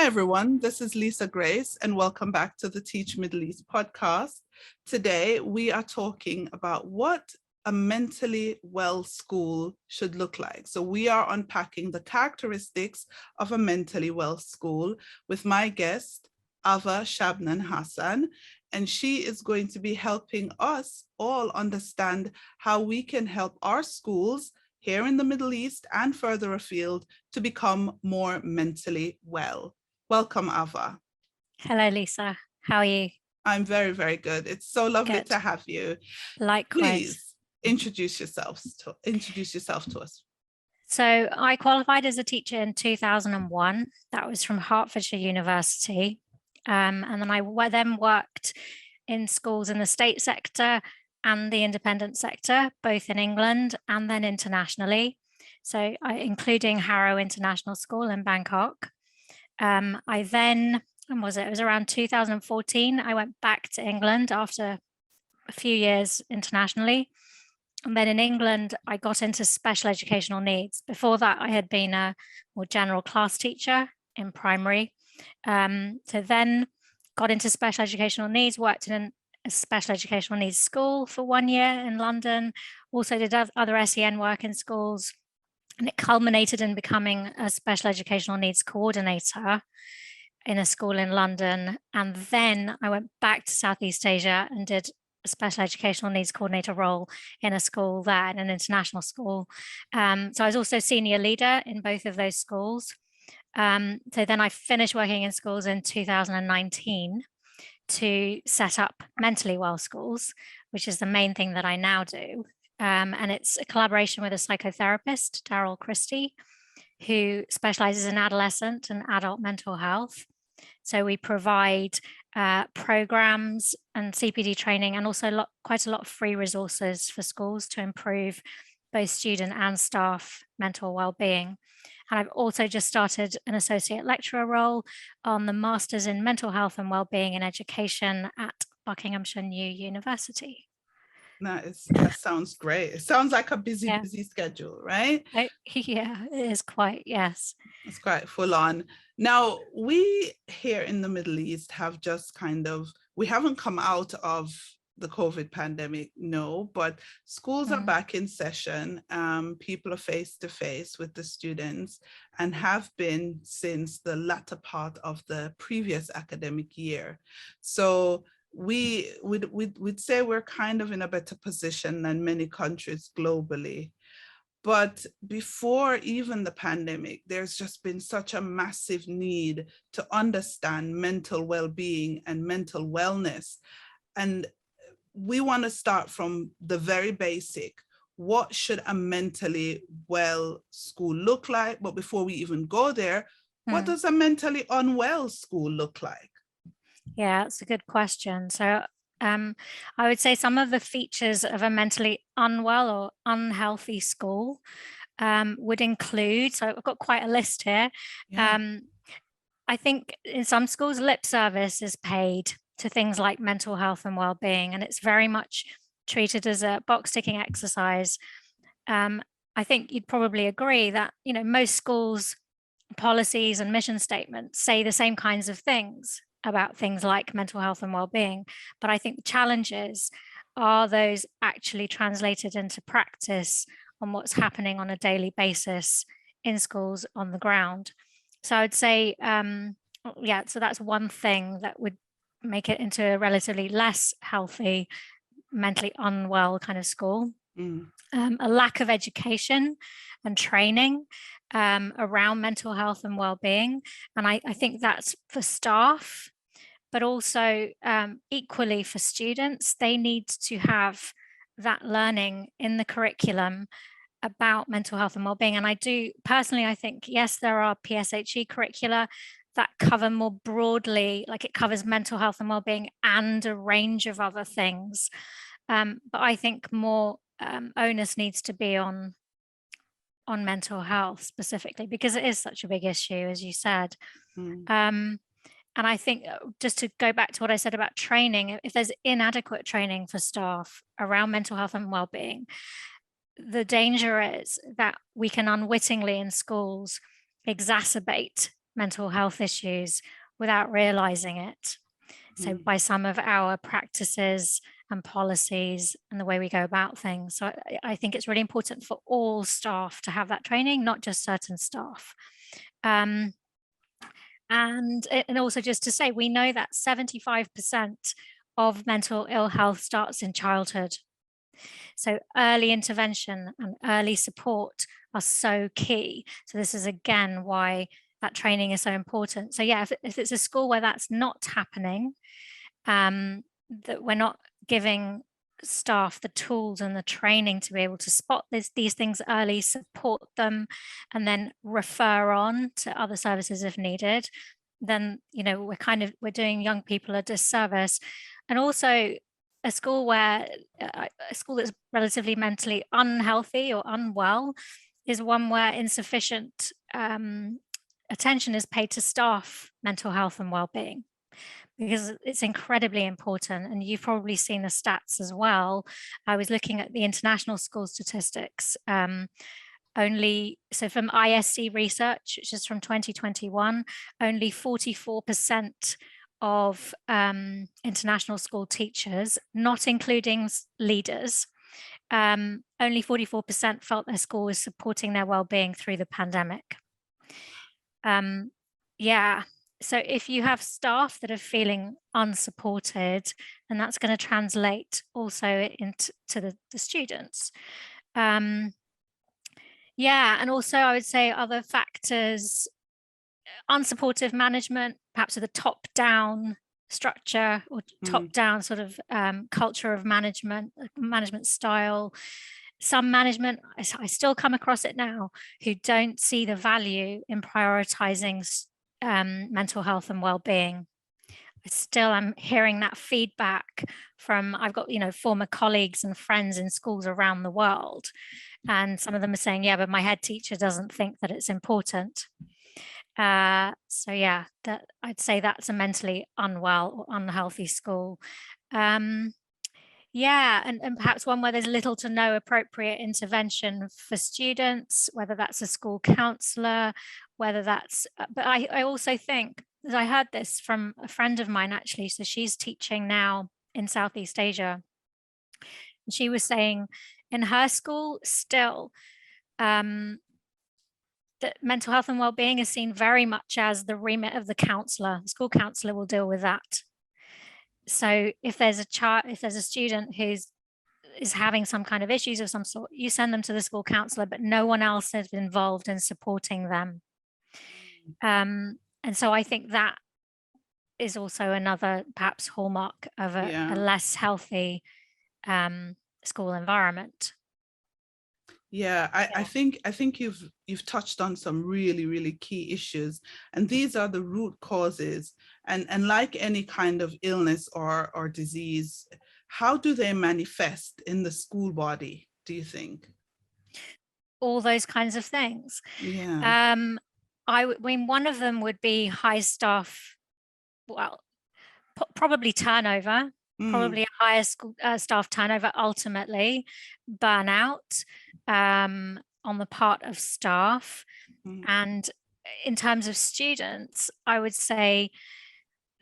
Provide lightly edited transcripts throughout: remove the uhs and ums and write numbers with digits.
Hi, everyone. This is Lisa Grace, and welcome back to the Teach Middle East podcast. Today, we are talking about what a mentally well school should look like. So we are unpacking the characteristics of a mentally well school with my guest, Ava Shabnum Hasan, and she is going to be helping us all understand how we can help our schools here in the Middle East and further afield to become more mentally well. Welcome, Ava. Hello, Lisa. How are you? I'm very, very good. It's so lovely Good. to have you. Likewise. Please introduce yourself to us. So I qualified as a teacher in 2001. That was from Hertfordshire University. And then I then worked in schools in the state sector and the independent sector, both in England and then internationally. So including Harrow International School in Bangkok. I then, when was it? It was around 2014. I went back to England after a few years internationally. And then in England, I got into special educational needs. Before that, I had been a more general class teacher in primary. So then got into special educational needs, worked in a special educational needs school for 1 year in London, also did other SEN work in schools. And it culminated in becoming a special educational needs coordinator in a school in London. And then I went back to Southeast Asia and did a special educational needs coordinator role in a school there, in an international school. So I was also senior leader in both of those schools. So then I finished working in schools in 2019 to set up mentally well schools, which is the main thing that I now do. And it's a collaboration with a psychotherapist, Daryl Christie, who specializes in adolescent and adult mental health. So we provide programs and CPD training, and also quite a lot of free resources for schools to improve both student and staff mental well-being. And I've also just started an associate lecturer role on the Masters in Mental Health and Wellbeing in Education at Buckinghamshire New University. That sounds great. It sounds like a busy schedule, right? Yeah, it is quite, yes. It's quite full on. Now, we here in the Middle East have just we haven't come out of the COVID pandemic, no, but schools are back in session. People are face to face with the students and have been since the latter part of the previous academic year. So we'd say we're kind of in a better position than many countries globally. But before even the pandemic, there's just been such a massive need to understand mental well-being and mental wellness. And we want to start from the very basic. What should a mentally well school look like? But before we even go there, what does a mentally unwell school look like? Yeah, it's a good question. So I would say some of the features of a mentally unwell or unhealthy school would include, so I've got quite a list here. Yeah. I think in some schools, lip service is paid to things like mental health and well-being, and it's very much treated as a box-ticking exercise. I think you'd probably agree that, you know, most schools' policies and mission statements say the same kinds of things about things like mental health and well-being, but I think the challenges are those actually translated into practice on what's happening on a daily basis in schools on the ground. So I would say, so that's one thing that would make it into a relatively less healthy, mentally unwell kind of school. A lack of education and training around mental health and well-being. And I think that's for staff, but also equally for students. They need to have that learning in the curriculum about mental health and well-being. And I do personally, I think, yes, there are PSHE curricula that cover more broadly, like it covers mental health and well-being and a range of other things. But I think more onus needs to be on mental health specifically, because it is such a big issue, as you said. And I think, just to go back to what I said about training, if there's inadequate training for staff around mental health and well-being, the danger is that we can unwittingly in schools exacerbate mental health issues without realizing it. So by some of our practices and policies and the way we go about things. So I think it's really important for all staff to have that training, not just certain staff. And also just to say, we know that 75% of mental ill health starts in childhood. So early intervention and early support are so key. So this is again why that training is so important. So yeah, if it's a school where that's not happening, that we're not giving staff the tools and the training to be able to spot these things early, support them, and then refer on to other services if needed, then we're doing young people a disservice. And also a school that's relatively mentally unhealthy or unwell is one where insufficient attention is paid to staff mental health and well-being, because it's incredibly important. And you've probably seen the stats as well. I was looking at the international school statistics. So from ISC research, which is from 2021, only 44% of international school teachers, not including leaders, only 44% felt their school was supporting their well-being through the pandemic. Yeah. So if you have staff that are feeling unsupported, then that's going to translate also into the students. Yeah, and also I would say other factors, unsupportive management, perhaps with a top-down structure or top-down sort of culture of management style. Some management, I still come across it now, who don't see the value in prioritizing mental health and well-being. I'm hearing that feedback from, I've got, former colleagues and friends in schools around the world. And some of them are saying, yeah, but my head teacher doesn't think that it's important. So yeah, I'd say that's a mentally unwell or unhealthy school. Yeah, and perhaps one where there's little to no appropriate intervention for students, whether that's a school counsellor, whether that's, but I also think, as I heard this from a friend of mine actually, so she's teaching now in Southeast Asia. She was saying in her school still, that mental health and well-being is seen very much as the remit of the counsellor. The school counsellor will deal with that. So if there's a student who's having some kind of issues of some sort, you send them to the school counsellor, but no one else is involved in supporting them. And so I think that is also another perhaps hallmark of a less healthy school environment. Yeah, I think you've touched on some really, really key issues, and these are the root causes. And like any kind of illness or disease, how do they manifest in the school body, do you think? All those kinds of things. Yeah. I mean, one of them would be high staff, well, probably turnover, probably a higher school, staff turnover, ultimately, burnout on the part of staff. And in terms of students, I would say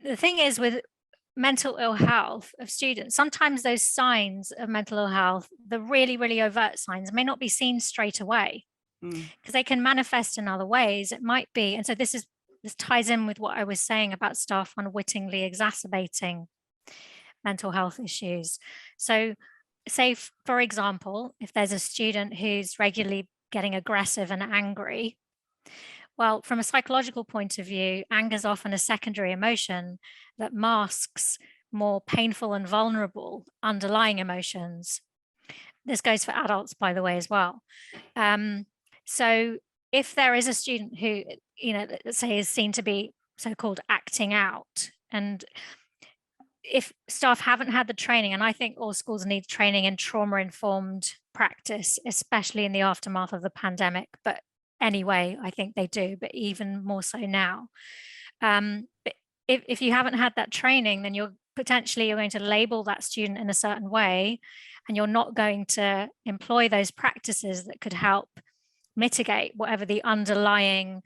the thing is with mental ill health of students, sometimes those signs of mental ill health, the really, really overt signs, may not be seen straight away because they can manifest in other ways. It might be, and so this ties in with what I was saying about staff unwittingly exacerbating mental health issues. So say, for example, if there's a student who's regularly getting aggressive and angry, well, from a psychological point of view, anger is often a secondary emotion that masks more painful and vulnerable underlying emotions. This goes for adults, by the way, as well. So if there is a student who, let's say is seen to be so-called acting out, and if staff haven't had the training, and I think all schools need training in trauma-informed practice, especially in the aftermath of the pandemic, but anyway, I think they do, but even more so now. But if you haven't had that training, then you're going to label that student in a certain way, and you're not going to employ those practices that could help mitigate whatever the underlying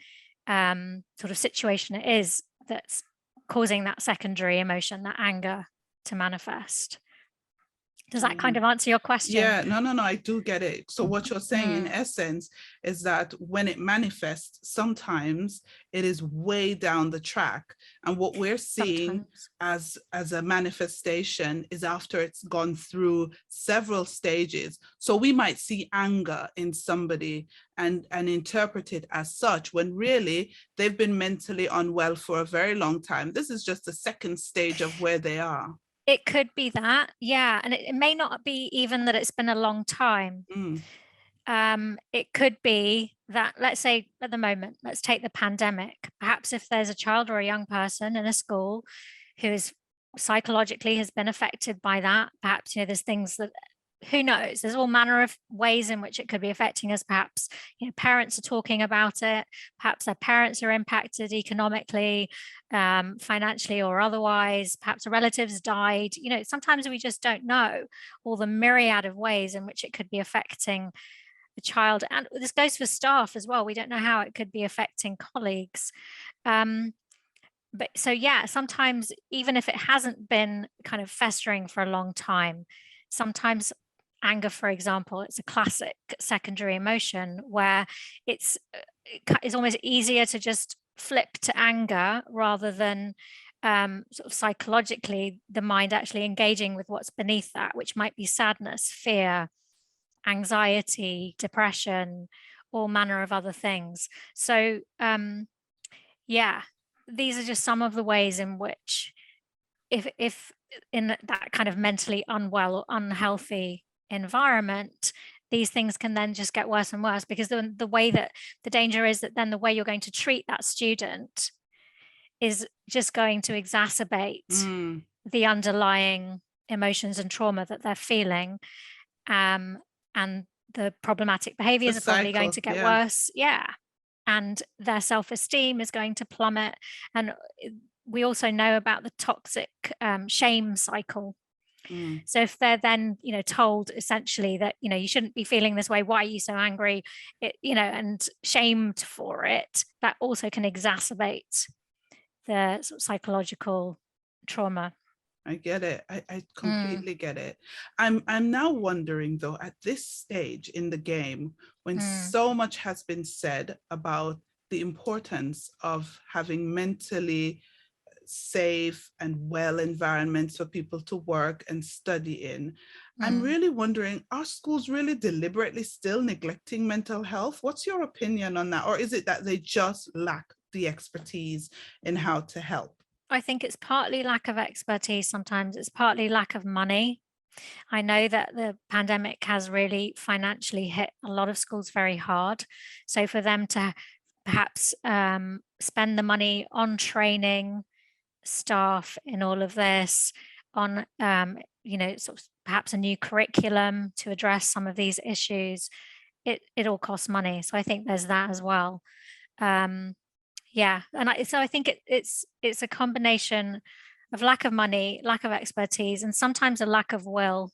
sort of situation it is that's causing that secondary emotion, that anger, to manifest. Does that kind of answer your question? Yeah, no, I do get it. So what you're saying in essence is that when it manifests, sometimes it is way down the track. And what we're seeing as a manifestation is after it's gone through several stages. So we might see anger in somebody and interpret it as such, when really they've been mentally unwell for a very long time. This is just the second stage of where they are. It could be that, yeah. And it may not be even that it's been a long time. It could be that, let's say at the moment, let's take the pandemic. Perhaps if there's a child or a young person in a school who is psychologically has been affected by that, perhaps, there's things that, who knows, there's all manner of ways in which it could be affecting us. Perhaps, parents are talking about it. Perhaps their parents are impacted economically, financially or otherwise. Perhaps a relative's died. Sometimes we just don't know all the myriad of ways in which it could be affecting the child. And this goes for staff as well. We don't know how it could be affecting colleagues. But so, yeah, sometimes even if it hasn't been kind of festering for a long time, sometimes anger, for example, it's a classic secondary emotion where it's almost easier to just flip to anger rather than sort of psychologically the mind actually engaging with what's beneath that, which might be sadness, fear, anxiety, depression, all manner of other things. So yeah, these are just some of the ways in which if in that kind of mentally unwell or unhealthy environment, these things can then just get worse and worse, because the way that the danger is that then the way you're going to treat that student is just going to exacerbate the underlying emotions and trauma that they're feeling, and the problematic behaviors are probably going to get worse, and their self-esteem is going to plummet. And we also know about the toxic shame cycle. So if they're then, told essentially that, you shouldn't be feeling this way, why are you so angry, and shamed for it, that also can exacerbate the sort of psychological trauma. I get it. I completely get it. I'm now wondering though, at this stage in the game, when so much has been said about the importance of having mentally safe and well environments for people to work and study in, I'm really wondering, are schools really deliberately still neglecting mental health? What's your opinion on that? Or is it that they just lack the expertise in how to help? I think it's partly lack of expertise. Sometimes it's partly lack of money. I know that the pandemic has really financially hit a lot of schools very hard. So for them to perhaps spend the money on training staff in all of this, on sort of perhaps a new curriculum to address some of these issues, it all costs money. So I think there's that as well. Yeah, and I think it's a combination of lack of money, lack of expertise, and sometimes a lack of will.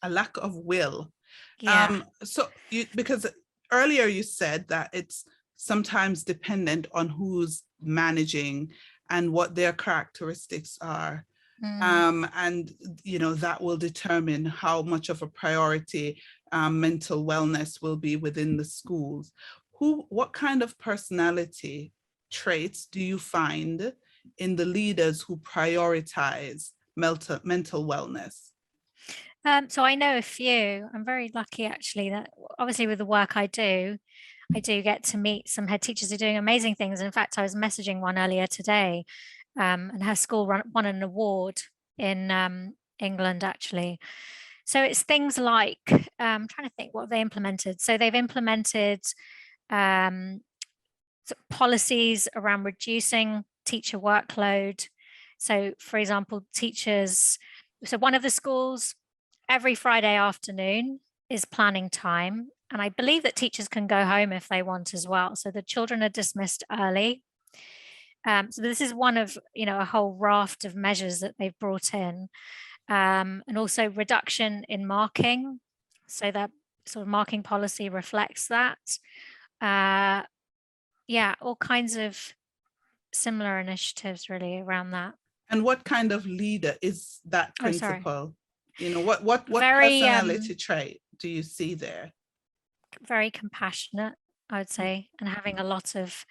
A lack of will. Yeah. So because earlier you said that it's sometimes dependent on who's managing and what their characteristics are. And that will determine how much of a priority mental wellness will be within the schools. What kind of personality traits do you find in the leaders who prioritize mental wellness? So I know a few. I'm very lucky actually that obviously with the work I do get to meet some head teachers who are doing amazing things. In fact, I was messaging one earlier today, and her school won an award in England actually. So it's things like, I'm trying to think what they implemented. So they've implemented policies around reducing teacher workload. So for example, so one of the schools, every Friday afternoon is planning time. And I believe that teachers can go home if they want as well. So the children are dismissed early. So this is one of, a whole raft of measures that they've brought in. And also reduction in marking. So that sort of marking policy reflects that. yeah, all kinds of similar initiatives really around that. And what kind of leader is that Oh, sorry. principal? You know, what Very, personality trait do you see there? very compassionate, I would say, and having a lot of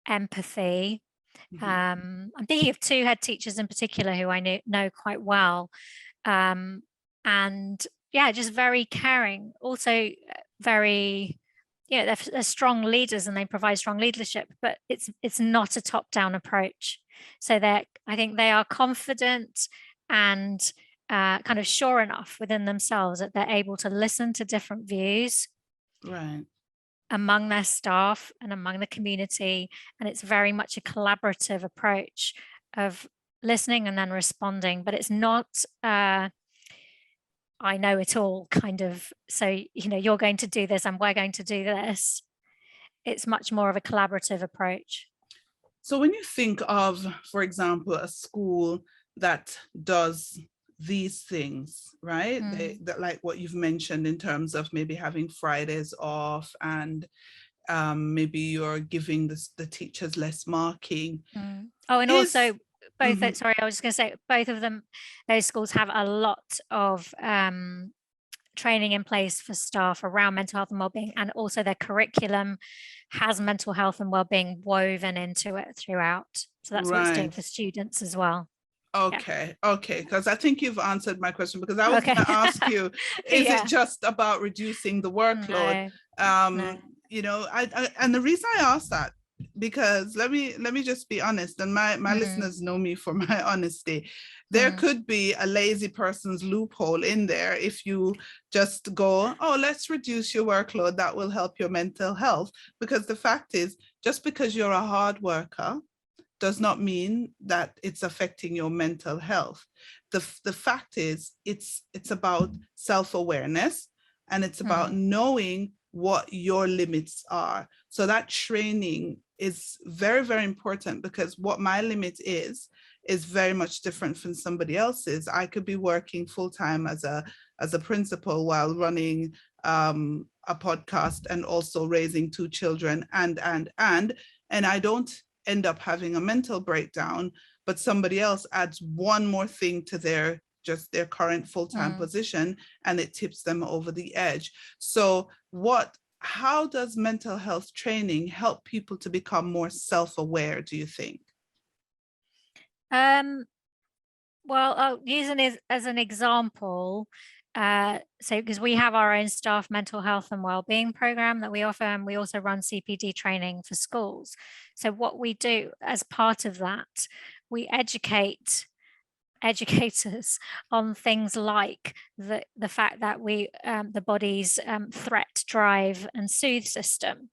empathy. Mhm. I'm thinking of two head teachers in particular who I know quite well. And yeah, just very caring, also very, they're strong leaders and they provide strong leadership, but it's not a top-down approach. So I think they are confident and kind of sure enough within themselves that they're able to listen to different views Right. among their staff and among the community. And it's very much a collaborative approach of listening and then responding, but it's not I know it all kind of, so, you're going to do this and we're going to do this. It's much more of a collaborative approach. So when you think of, for example, a school that does these things, right? That, like what you've mentioned in terms of maybe having Fridays off, and maybe you're giving the teachers less marking. Oh, and also both, Mhm. sorry, I was just going to say, both of them, those schools have a lot of training in place for staff around mental health and wellbeing, and also their curriculum has mental health and wellbeing woven into it throughout. So that's what it's doing Right. for students as well. Okay, okay, because I think you've answered my question, because I was Okay. going to ask you, is it Yeah. just about reducing the workload? No. You know, and the reason I asked that, because let me just be honest, and my listeners know me for my honesty. There could be a lazy person's loophole in there if you just go, oh, let's reduce your workload, that will help your mental health. Because the fact is, just because you're a hard worker does not mean that it's affecting your mental health. The fact is, it's about self-awareness, and it's about knowing what your limits are. So that training is very, very important, because what my limit is very much different from somebody else's. I could be working full-time as a principal while running a podcast and also raising two children, and I don't end up having a mental breakdown, but somebody else adds one more thing to their current full-time position, and it tips them over the edge. So how does mental health training help people to become more self-aware, do you think? Well, I'll use it as an example. So because we have our own staff mental health and wellbeing program that we offer, and we also run CPD training for schools. So what we do as part of that, we educate educators on things like the fact that the body's threat, drive, and soothe system.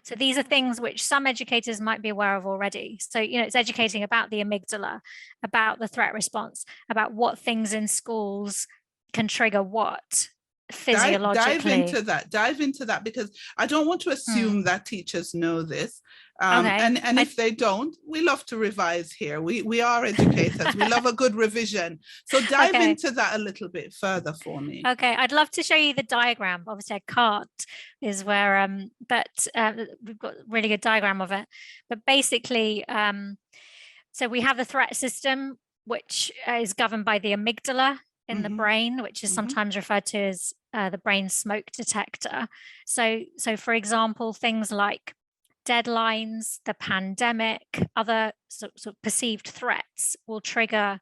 So these are things which some educators might be aware of already. So, it's educating about the amygdala, about the threat response, about what things in schools can trigger what physiologically. Dive into that, because I don't want to assume that teachers know this. Okay. And if they don't, we love to revise here. We are educators. We love a good revision. So dive Okay. into that a little bit further for me. Okay, I'd love to show you the diagram. Obviously, I can't, is where, but we've got a really good diagram of it. But basically, so we have the threat system, which is governed by the amygdala in the brain, which is sometimes referred to as the brain smoke detector. So for example, things like deadlines, the pandemic, other sort of perceived threats will trigger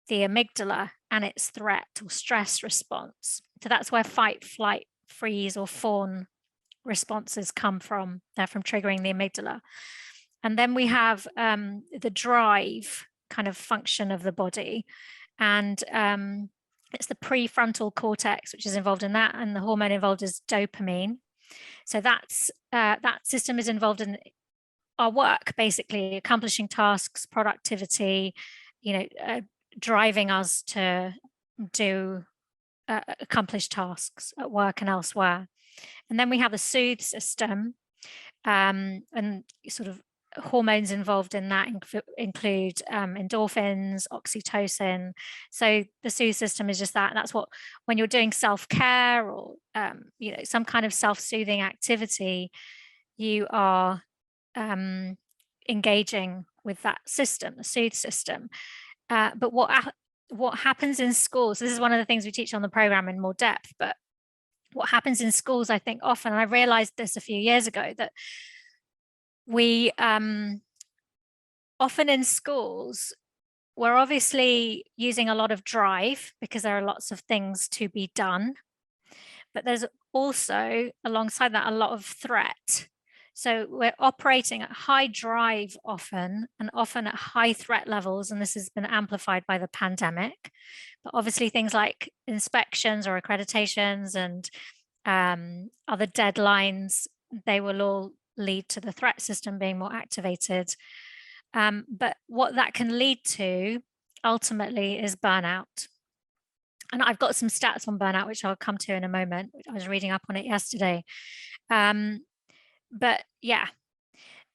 the amygdala and its threat or stress response. So that's where fight, flight, freeze, or fawn responses come from. They're from triggering the amygdala. And then we have the drive kind of function of the body. And it's the prefrontal cortex, which is involved in that. And the hormone involved is dopamine. So that system is involved in our work, basically accomplishing tasks, productivity, driving us to do accomplish tasks at work and elsewhere. And then we have the soothe system, and sort of hormones involved in that include endorphins, oxytocin. So the soothe system is just that. And that's what, when you're doing self-care or some kind of self-soothing activity, you are engaging with that system, the soothe system. But what happens in schools, this is one of the things we teach on the program in more depth, but what happens in schools, I think often, and I realized this a few years ago, that we often in schools, we're obviously using a lot of drive because there are lots of things to be done, but there's also alongside that a lot of threat. So we're operating at high drive often, and often at high threat levels, and this has been amplified by the pandemic. But obviously things like inspections or accreditations and other deadlines, they will all lead to the threat system being more activated. But what that can lead to ultimately is burnout. And I've got some stats on burnout, which I'll come to in a moment. I was reading up on it yesterday. But yeah,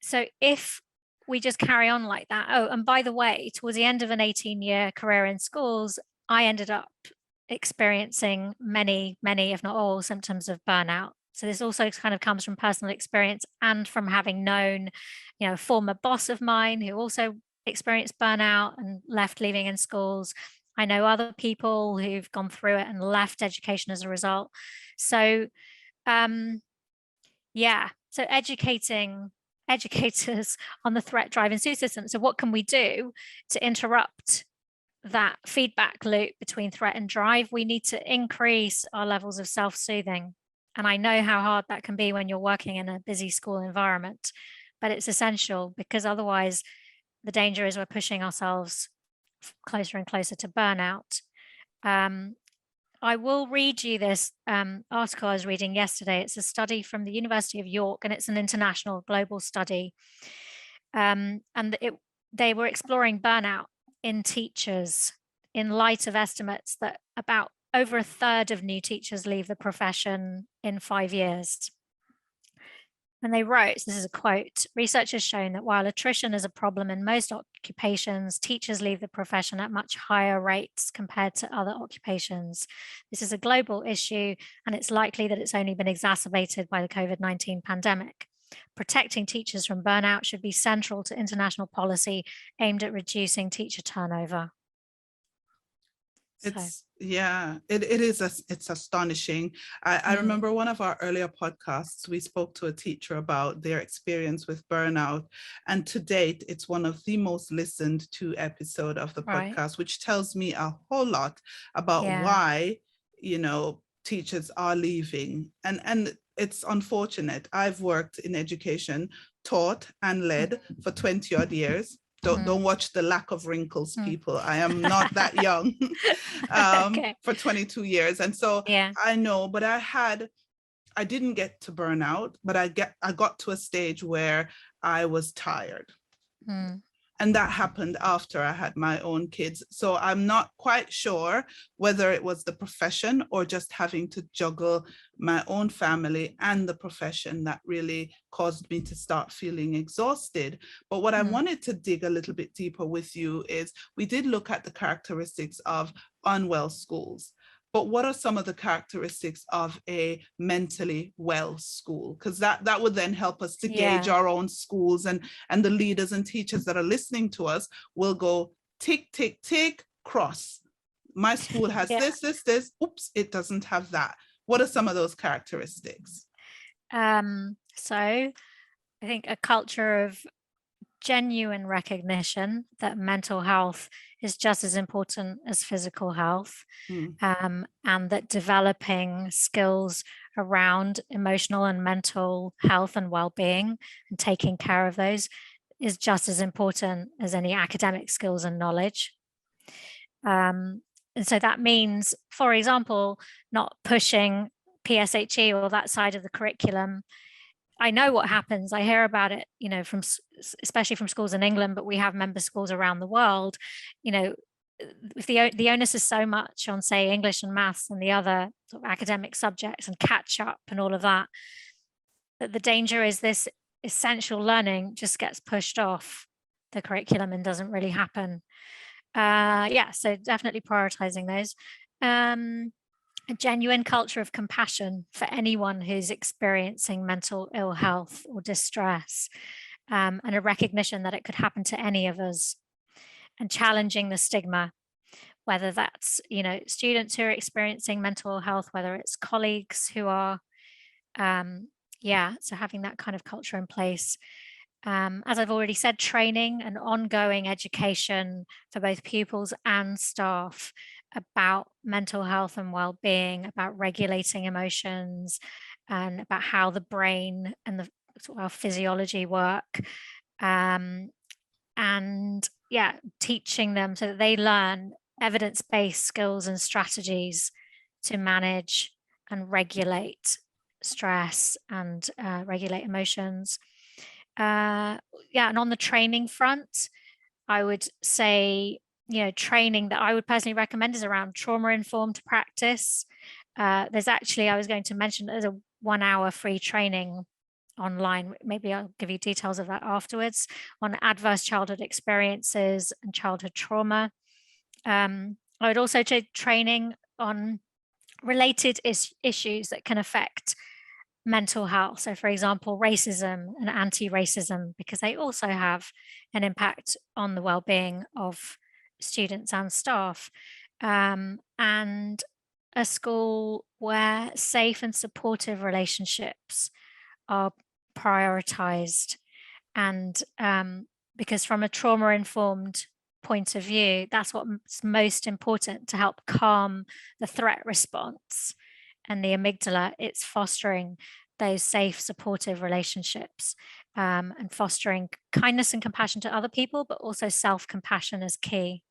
so if we just carry on like that. Oh, and by the way, towards the end of an 18-year career in schools, I ended up experiencing many, if not all, symptoms of burnout. So this also kind of comes from personal experience and from having known, a former boss of mine who also experienced burnout and left leaving in schools. I know other people who've gone through it and left education as a result. So yeah, so educating educators on the threat drive and soothe system. So what can we do to interrupt that feedback loop between threat and drive? We need to increase our levels of self-soothing. And I know how hard that can be when you're working in a busy school environment, but it's essential, because otherwise the danger is we're pushing ourselves closer and closer to burnout. I will read you this article I was reading yesterday. It's a study from the University of York, and it's an international global study. And they were exploring burnout in teachers in light of estimates that about over a third of new teachers leave the profession in 5 years. And they wrote, this is a quote, research has shown that while attrition is a problem in most occupations, teachers leave the profession at much higher rates compared to other occupations. This is a global issue, and it's likely that it's only been exacerbated by the COVID-19 pandemic. Protecting teachers from burnout should be central to international policy aimed at reducing teacher turnover. It's it's astonishing. I remember one of our earlier podcasts, we spoke to a teacher about their experience with burnout, and to date it's one of the most listened to episode of the podcast, which tells me a whole lot about why teachers are leaving. And it's unfortunate. I've worked in education, taught and led for 20 odd years. Don't watch the lack of wrinkles, people. I am not that young. For 22 years. And so I know, but I didn't get to burnout, but I got to a stage where I was tired. And that happened after I had my own kids. So I'm not quite sure whether it was the profession or just having to juggle my own family and the profession that really caused me to start feeling exhausted. But what I wanted to dig a little bit deeper with you is, we did look at the characteristics of unwell schools. But what are some of the characteristics of a mentally well school? Because that would then help us to gauge our own schools, and the leaders and teachers that are listening to us will go tick, tick, tick, cross. My school has this. Oops, it doesn't have that. What are some of those characteristics? So I think a culture of genuine recognition that mental health is just as important as physical health, and that developing skills around emotional and mental health and well-being and taking care of those is just as important as any academic skills and knowledge. And so that means, for example, not pushing PSHE or that side of the curriculum. I know what happens. I hear about it, especially from schools in England, but we have member schools around the world. If the onus is so much on, say, English and maths and the other sort of academic subjects and catch up and all of that, that the danger is this essential learning just gets pushed off the curriculum and doesn't really happen. So definitely prioritizing those. A genuine culture of compassion for anyone who's experiencing mental ill health or distress. and a recognition that it could happen to any of us, and challenging the stigma, whether that's, students who are experiencing mental health, whether it's colleagues who are, so having that kind of culture in place. As I've already said, training and ongoing education for both pupils and staff about mental health and well-being, about regulating emotions, and about how the brain and the sort of our physiology work. And teaching them so that they learn evidence-based skills and strategies to manage and regulate stress and regulate emotions. And on the training front, I would say, training that I would personally recommend is around trauma-informed practice. There's actually, I was going to mention, there's a 1-hour free training online. Maybe I'll give you details of that afterwards, on adverse childhood experiences and childhood trauma. I would also take training on related issues that can affect mental health. So, for example, racism and anti-racism, because they also have an impact on the well-being of students and staff. And a school where safe and supportive relationships are prioritized. And because from a trauma-informed point of view, that's what's most important to help calm the threat response and the amygdala. It's fostering those safe, supportive relationships, and fostering kindness and compassion to other people, but also self-compassion is key.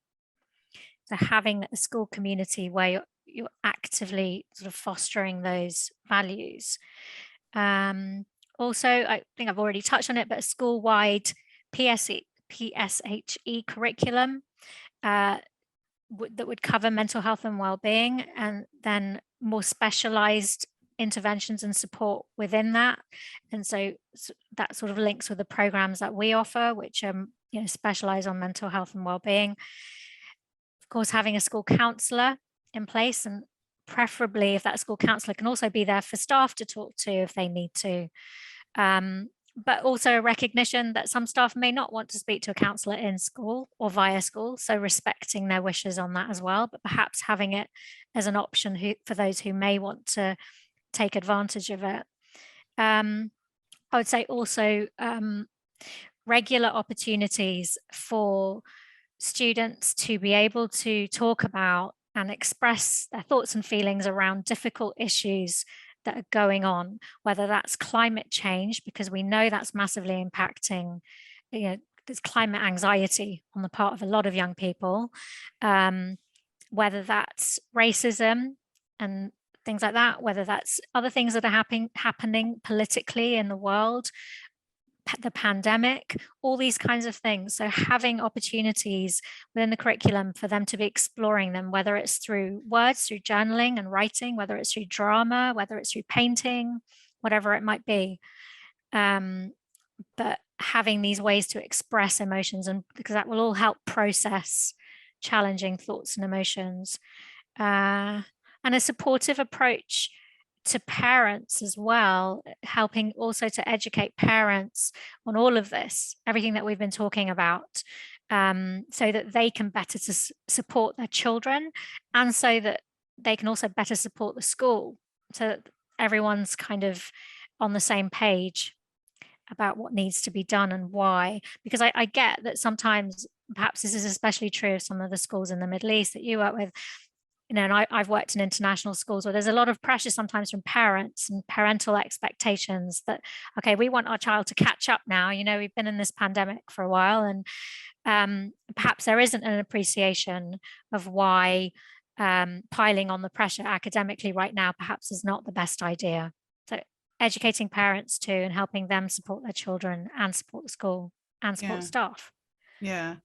So having a school community where you're actively sort of fostering those values. Also, I think I've already touched on it, but a school-wide PSHE curriculum that would cover mental health and well-being, and then more specialized interventions and support within that. And so that sort of links with the programs that we offer, which specialize on mental health and well-being. Of course, having a school counselor in place, and preferably if that school counselor can also be there for staff to talk to if they need to. But also a recognition that some staff may not want to speak to a counsellor in school or via school, so respecting their wishes on that as well, but perhaps having it as an option for those who may want to take advantage of it. I would say also regular opportunities for students to be able to talk about and express their thoughts and feelings around difficult issues that are going on, whether that's climate change, because we know that's massively impacting, there's climate anxiety on the part of a lot of young people, whether that's racism and things like that, whether that's other things that are happening politically in the world, the pandemic, all these kinds of things. So having opportunities within the curriculum for them to be exploring them, whether it's through words, through journaling and writing, whether it's through drama, whether it's through painting, whatever it might be. But having these ways to express emotions, and because that will all help process challenging thoughts and emotions. And a supportive approach to parents as well, helping also to educate parents on all of this, everything that we've been talking about, so that they can better support their children, and so that they can also better support the school, so that everyone's kind of on the same page about what needs to be done and why. Because I get that sometimes, perhaps this is especially true of some of the schools in the Middle East that you work with, and I've worked in international schools where there's a lot of pressure sometimes from parents and parental expectations that, okay, we want our child to catch up now. We've been in this pandemic for a while, and perhaps there isn't an appreciation of why piling on the pressure academically right now perhaps is not the best idea. So educating parents too, and helping them support their children and support the school and support staff. Yeah.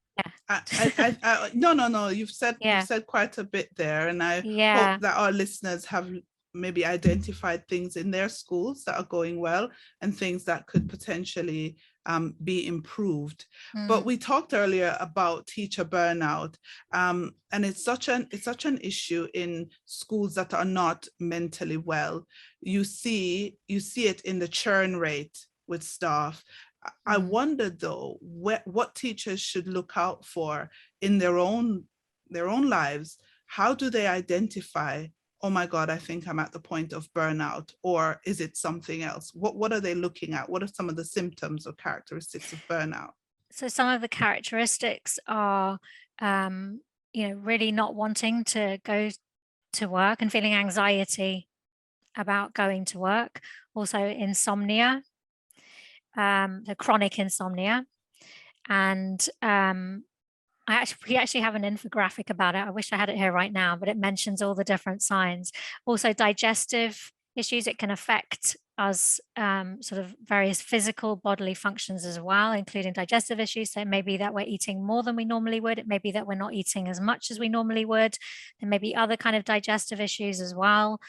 No. You've said quite a bit there, and I hope that our listeners have maybe identified things in their schools that are going well and things that could potentially be improved. But we talked earlier about teacher burnout, and it's such an issue in schools that are not mentally well. You see it in the churn rate with staff. I wonder though, what teachers should look out for in their own lives. How do they identify, oh my God, I think I'm at the point of burnout, or is it something else? What are they looking at? What are some of the symptoms or characteristics of burnout? So some of the characteristics are, really not wanting to go to work and feeling anxiety about going to work. Also insomnia, the chronic insomnia. And we actually have an infographic about it. I wish I had it here right now, but it mentions all the different signs. Also digestive issues. It can affect us, sort of various physical bodily functions as well, including digestive issues. So it may be that we're eating more than we normally would. It may be that we're not eating as much as we normally would. There may be other kind of digestive issues as well.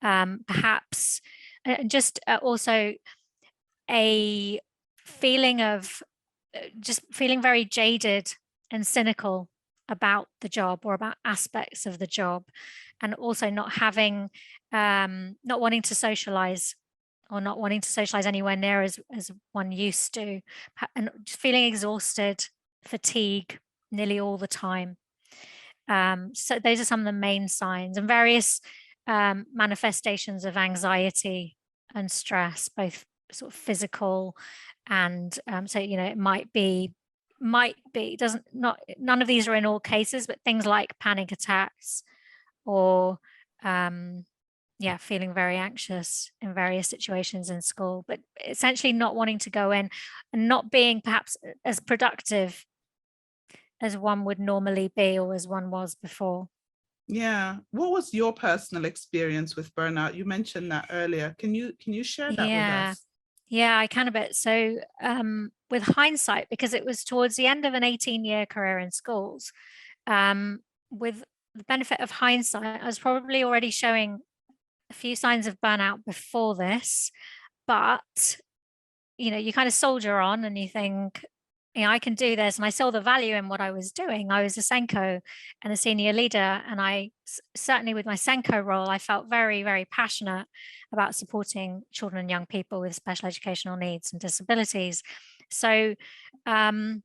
Perhaps just also a feeling of just feeling very jaded and cynical about the job or about aspects of the job, and also not having, not wanting to socialize, or not wanting to socialize anywhere near as one used to, and just feeling exhausted, fatigue nearly all the time. So those are some of the main signs, and various manifestations of anxiety and stress, both sort of physical and so it might be doesn't not none of these are in all cases, but things like panic attacks or feeling very anxious in various situations in school, but essentially not wanting to go in and not being perhaps as productive as one would normally be or as one was before. Yeah. What was your personal experience with burnout? You mentioned that earlier. Can you share that with us? Yeah, I can a bit. So with hindsight, because it was towards the end of an 18-year career in schools, with the benefit of hindsight, I was probably already showing a few signs of burnout before this, but you kind of soldier on and you think, I can do this. And I saw the value in what I was doing. I was a SENDCo and a senior leader. And I certainly with my SENDCo role, I felt very, very passionate about supporting children and young people with special educational needs and disabilities. So, and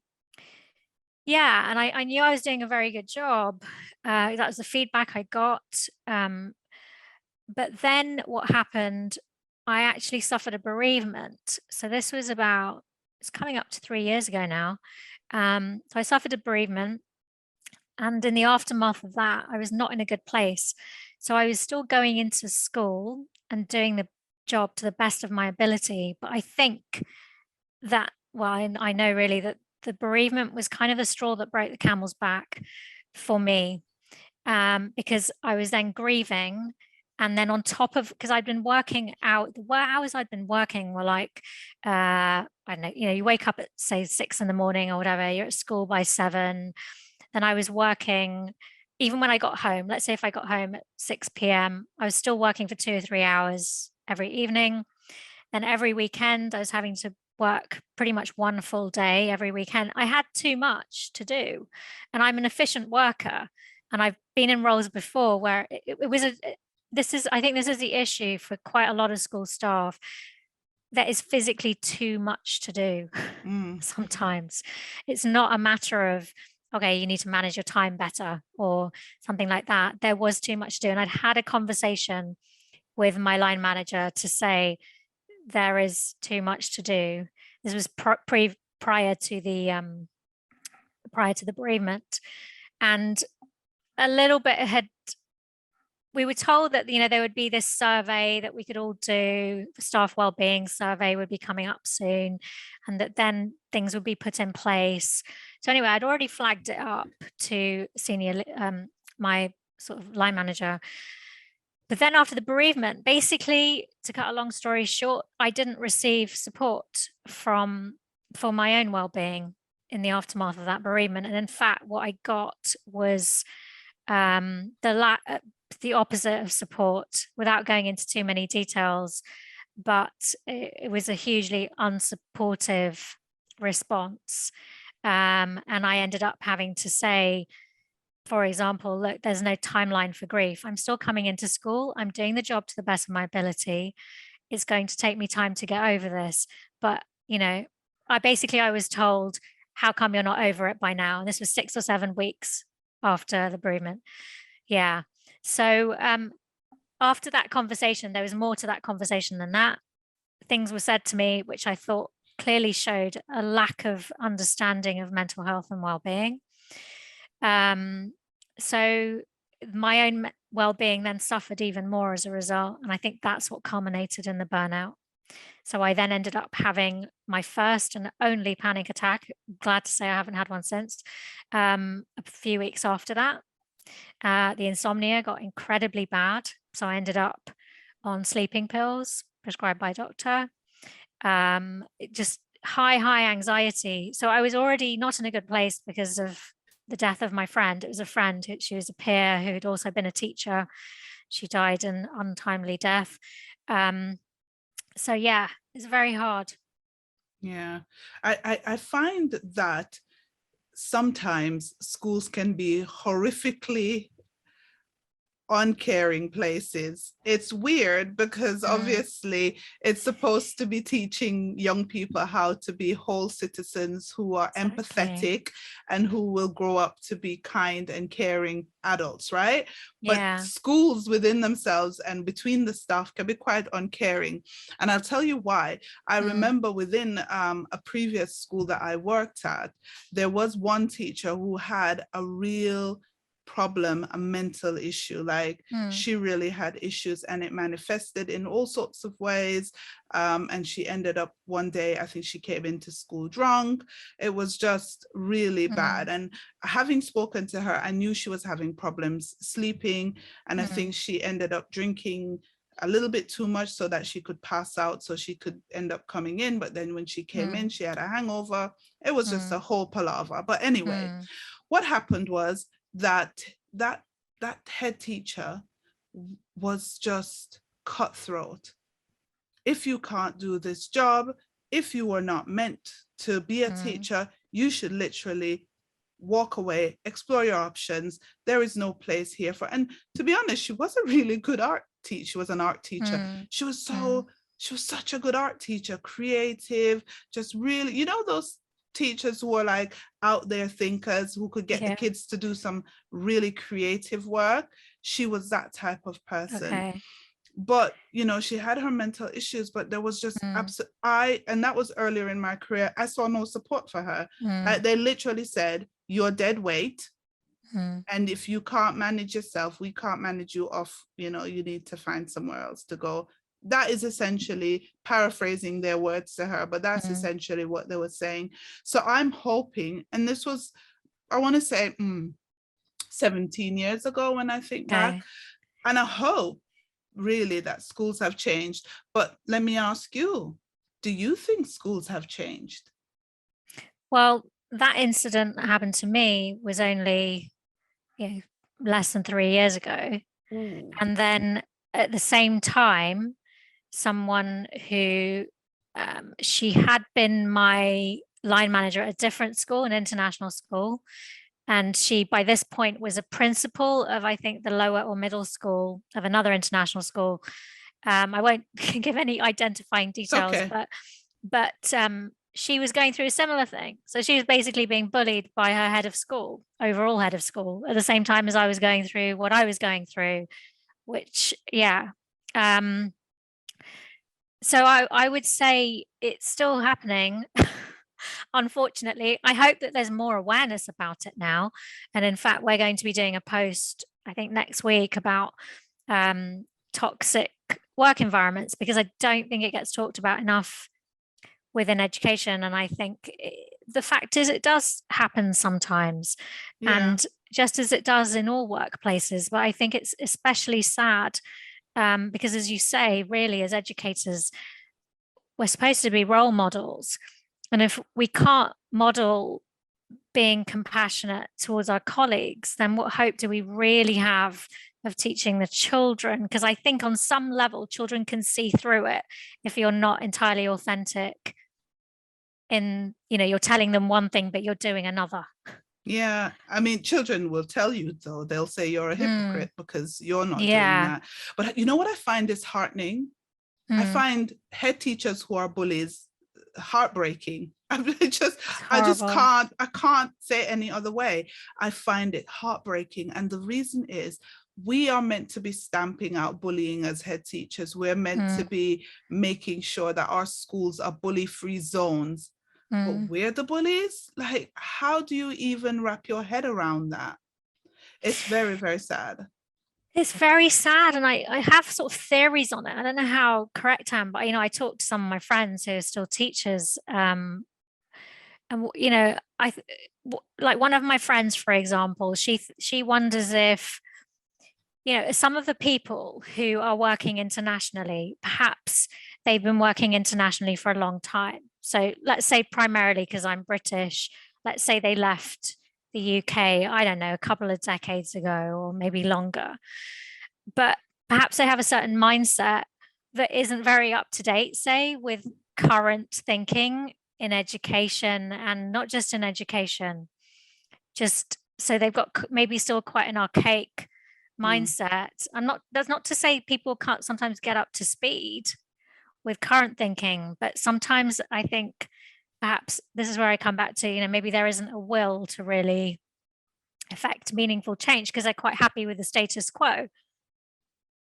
I knew I was doing a very good job. That was the feedback I got. But then what happened, I actually suffered a bereavement. So this was it's coming up to 3 years ago now. So I suffered a bereavement, and in the aftermath of that, I was not in a good place. So I was still going into school and doing the job to the best of my ability. But I think that, I know really that the bereavement was kind of the straw that broke the camel's back for me, because I was then grieving. And then on top of, because I'd been working out, the hours I'd been working were like, I don't know, you wake up at say 6 a.m. or whatever, you're at school by 7. Then I was working, even when I got home, let's say if I got home at 6 p.m., I was still working for 2 or 3 hours every evening. Then every weekend, I was having to work pretty much one full day every weekend. I had too much to do. And I'm an efficient worker. And I've been in roles before where it was I think this is the issue for quite a lot of school staff. There is physically too much to do sometimes. It's not a matter of, okay, you need to manage your time better or something like that. There was too much to do. And I'd had a conversation with my line manager to say, there is too much to do. This was prior to the bereavement. And a little bit we were told that there would be this survey that we could all do. The staff wellbeing survey would be coming up soon, and that then things would be put in place. So anyway, I'd already flagged it up to my sort of line manager. But then after the bereavement, basically, to cut a long story short, I didn't receive support for my own well-being in the aftermath of that bereavement. And in fact, what I got was the opposite of support, without going into too many details. But it was a hugely unsupportive response. And I ended up having to say, for example, look, there's no timeline for grief. I'm still coming into school. I'm doing the job to the best of my ability. It's going to take me time to get over this. But, I was told, how come you're not over it by now? And this was 6 or 7 weeks after the bereavement. Yeah. So after that conversation, there was more to that conversation than that. Things were said to me, which I thought clearly showed a lack of understanding of mental health and well-being. So my own well-being then suffered even more as a result. And I think that's what culminated in the burnout. So I then ended up having my first and only panic attack. Glad to say I haven't had one since. A few weeks after that, the insomnia got incredibly bad. So I ended up on sleeping pills prescribed by a doctor. Just high anxiety. So I was already not in a good place because of the death of my friend. It was a friend, she was a peer who had also been a teacher. She died an untimely death. So yeah, it's very hard. Yeah, I find that sometimes schools can be horrifically uncaring places. It's weird because obviously it's supposed to be teaching young people how to be whole citizens who are empathetic and who will grow up to be kind and caring adults, right? But schools within themselves and between the staff can be quite uncaring. And I'll tell you why. I remember within a previous school that I worked at, there was one teacher who had a real problem, a mental issue. Like she really had issues and it manifested in all sorts of ways. And she ended up one day, I think she came into school drunk. It was just really bad. And having spoken to her, I knew she was having problems sleeping. And I think she ended up drinking a little bit too much so that she could pass out, so she could end up coming in. But then when she came in, she had a hangover. It was just a whole palaver. But anyway, what happened was that head teacher was just cutthroat. If you can't do this job, if you were not meant to be a teacher, you should literally walk away, explore your options. There is no place here for. And to be honest, she was a really good art teacher. She was an art teacher. She was such a good art teacher, creative, just really, you know, those teachers who are like out there thinkers who could get the kids to do some really creative work. She was that type of person. But you know, she had her mental issues, but there was just and that was earlier in my career, I saw no support for her. Like they literally said, you're dead weight, and if you can't manage yourself, we can't manage you off, you know, you need to find somewhere else to go. That is essentially paraphrasing their words to her, but that's essentially what they were saying. So I'm hoping, and this was, I want to say 17 years ago when I think back, and I hope really that schools have changed. But let me ask you, do you think schools have changed? Well, that incident that happened to me was only less than 3 years ago. And then at the same time, someone who she had been my line manager at a different school, an international school. And she, by this point, was a principal of, I think, the lower or middle school of another international school. I won't give any identifying details, but she was going through a similar thing. So she was basically being bullied by her head of school, overall head of school, at the same time as I was going through what I was going through, which, so I would say it's still happening. Unfortunately, I hope that there's more awareness about it now. And in fact, we're going to be doing a post, I think next week, about toxic work environments, because I don't think it gets talked about enough within education. And I think the fact is it does happen sometimes, and just as it does in all workplaces. But I think it's especially sad because, as you say, really, as educators, we're supposed to be role models. And if we can't model being compassionate towards our colleagues, then what hope do we really have of teaching the children? Because I think on some level, children can see through it if you're not entirely authentic in, you know, you're telling them one thing, but you're doing another. Yeah, I mean, children will tell you, though, they'll say you're a hypocrite because you're not doing that. But you know what I find disheartening? I find head teachers who are bullies heartbreaking. I can't say any other way. I find it heartbreaking. And the reason is we are meant to be stamping out bullying as head teachers. We're meant to be making sure that our schools are bully-free zones. But we're the bullies? Like, how do you even wrap your head around that? It's very, very sad. It's very sad. And I have sort of theories on it. I don't know how correct I am, but, I talked to some of my friends who are still teachers. And, like one of my friends, for example, she wonders if, some of the people who are working internationally, perhaps they've been working internationally for a long time. So let's say primarily because I'm British, let's say they left the UK, I don't know, a couple of decades ago or maybe longer. But perhaps they have a certain mindset that isn't very up to date, say, with current thinking in education, and not just in education, just so they've got maybe still quite an archaic mindset. That's not to say people can't sometimes get up to speed with current thinking, but sometimes I think perhaps this is where I come back to, maybe there isn't a will to really affect meaningful change because they're quite happy with the status quo.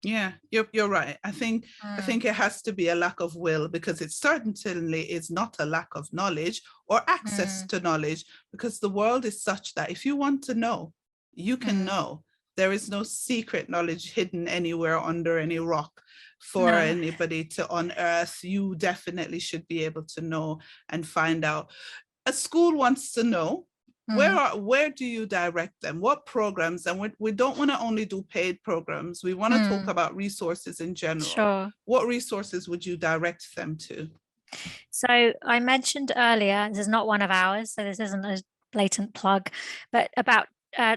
Yeah, you're right. I think it has to be a lack of will, because it certainly is not a lack of knowledge or access to knowledge, because the world is such that if you want to know, you can know. There is no secret knowledge hidden anywhere under any rock for anybody to unearth. You definitely should be able to know and find out. A school wants to know, where do you direct them? What programs? And we don't want to only do paid programs. We want to talk about resources in general. Sure. What resources would you direct them to? So I mentioned earlier, this is not one of ours, so this isn't a blatant plug, but about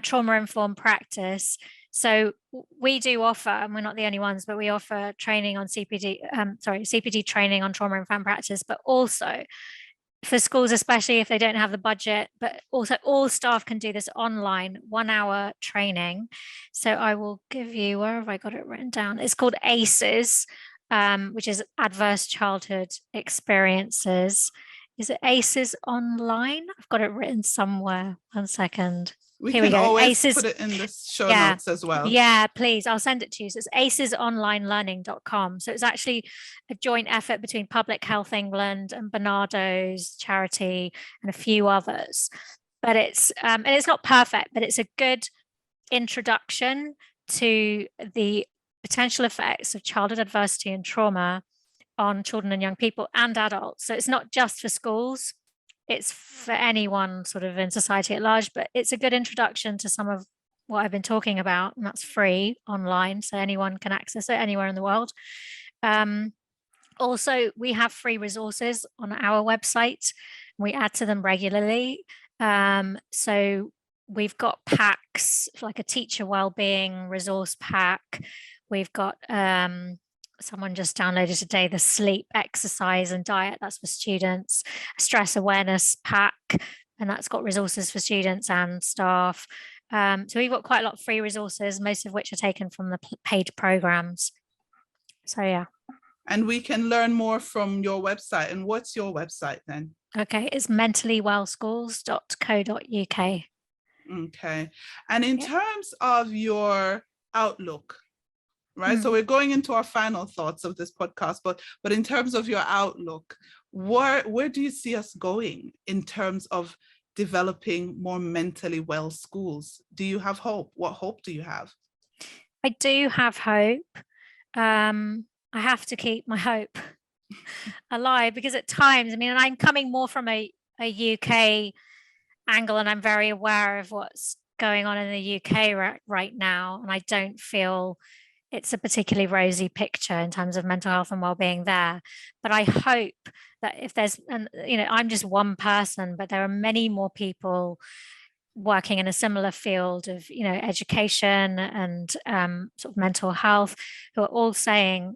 trauma-informed practice. So we do offer, and we're not the only ones, but we offer training on CPD training on trauma-informed practice, but also for schools, especially if they don't have the budget, but also all staff can do this online 1 hour training. So I will give you, where have I got it written down? It's called ACEs, which is Adverse Childhood Experiences. Is it ACEs online? I've got it written somewhere. 1 second. Here we go. Always put it in the show notes as well. Yeah, please. I'll send it to you. So it's acesonlinelearning.com. So it's actually a joint effort between Public Health England and Bernardo's charity and a few others. But it's and it's not perfect, but it's a good introduction to the potential effects of childhood adversity and trauma on children and young people and adults. So it's not just for schools. It's for anyone sort of in society at large, but it's a good introduction to some of what I've been talking about, and that's free online, so anyone can access it anywhere in the world. Also, we have free resources on our website. We add to them regularly. So we've got packs, like a teacher wellbeing resource pack. We've got someone just downloaded today the sleep, exercise and diet, that's for students, a stress awareness pack, and that's got resources for students and staff. So we've got quite a lot of free resources, most of which are taken from the paid programs. So yeah. And we can learn more from your website. And what's your website then? Okay, it's mentallywellschools.co.uk. Okay. And in terms of your outlook, right? So we're going into our final thoughts of this podcast, but in terms of your outlook, where do you see us going in terms of developing more mentally well schools? Do you have hope? What hope do you have? I do have hope. I have to keep my hope alive, because at times, and I'm coming more from a UK angle, and I'm very aware of what's going on in the UK right now, and I don't feel it's a particularly rosy picture in terms of mental health and well-being there. But I hope that if there's, and I'm just one person, but there are many more people working in a similar field of, education and sort of mental health, who are all saying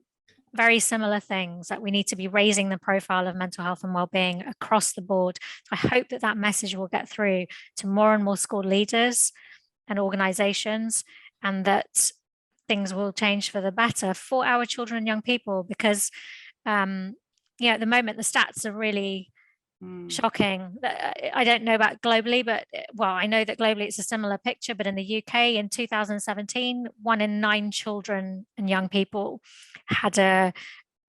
very similar things, that we need to be raising the profile of mental health and well-being across the board. I hope that that message will get through to more and more school leaders and organizations, and that things will change for the better for our children and young people, because at the moment the stats are really Shocking. I don't know about globally, but well, I know that globally it's a similar picture, but in the UK in 2017, 1 in 9 children and young people had a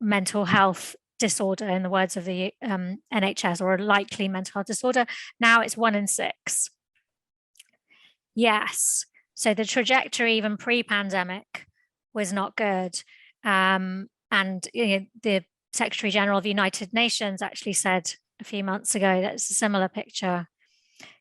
mental health disorder, in the words of the NHS, or a likely mental health disorder. Now it's 1 in 6. Yes. So the trajectory, even pre-pandemic, was not good. And the Secretary General of the United Nations actually said a few months ago that it's a similar picture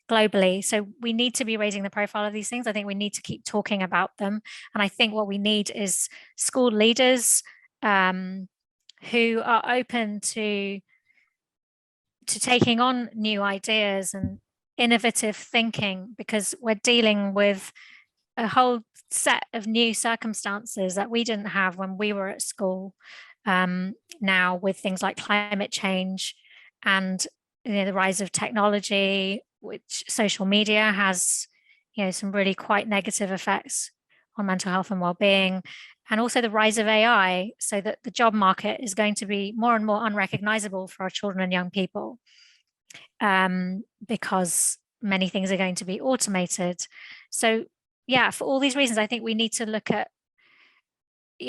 globally. So we need to be raising the profile of these things. I think we need to keep talking about them. And I think what we need is school leaders who are open to taking on new ideas and innovative thinking, because we're dealing with a whole set of new circumstances that we didn't have when we were at school, now, with things like climate change and the rise of technology, which social media has some really quite negative effects on mental health and well-being, and also the rise of AI, so that the job market is going to be more and more unrecognizable for our children and young people, because many things are going to be automated. So yeah, for all these reasons, I think we need to look at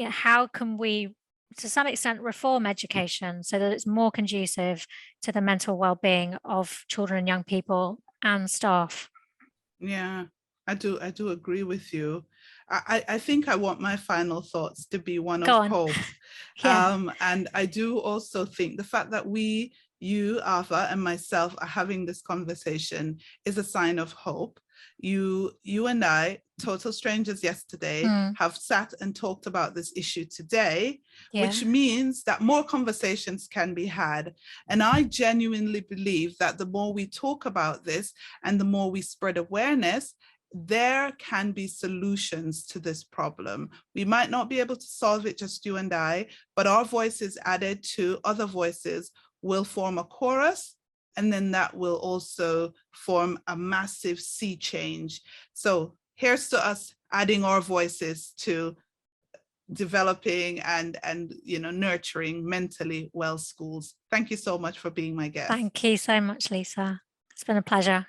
how can we, to some extent, reform education so that it's more conducive to the mental well-being of children and young people and staff. Yeah, I do agree with you. I think I want my final thoughts to be one of hope. Yeah. And I do also think the fact that you, Ava, and myself are having this conversation is a sign of hope. You and I, total strangers yesterday, have sat and talked about this issue today, which means that more conversations can be had. And I genuinely believe that the more we talk about this and the more we spread awareness, there can be solutions to this problem. We might not be able to solve it, just you and I, but our voices added to other voices will form a chorus, and then that will also form a massive sea change. So here's to us adding our voices to developing and nurturing mentally well schools. Thank you so much for being my guest. Thank you so much, Lisa. It's been a pleasure.